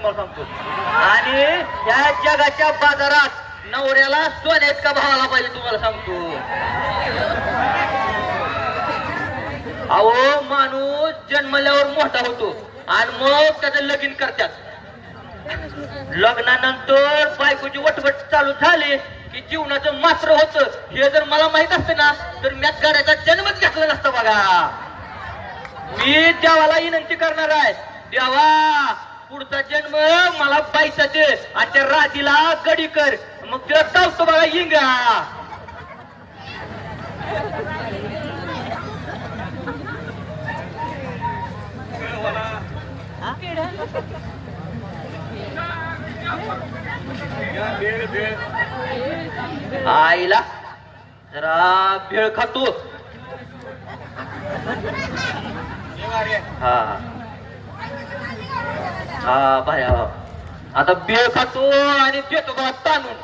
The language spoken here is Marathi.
तुम्हाला सांगतो. आणि या जगाच्या बाजारात नवऱ्याला सोन्या इतका भावाला पाहिजे तुम्हाला सांगतो. अहो माणूस जन्मल्यावर मोठा होतो आणि मग त्याचं लगीन करतात. लग्नानंतर बायकोची वटवट चालू झाली की जीवनाचं मात्र होतं. हे जर मला माहित असतं ना तर मी गाड्याचा जन्मच घेतला नसता. बघा मी देवाला विनंती करणार आहे, देवा पुढचा जन्म मला बाईचा दे आणि त्या राजीला गडी कर, मग तुला चावतो बघा हिंगा. आईला जरा भेळ खातो. हा हा भाया आता भेळ खातो आणि देतो बघा ताणून.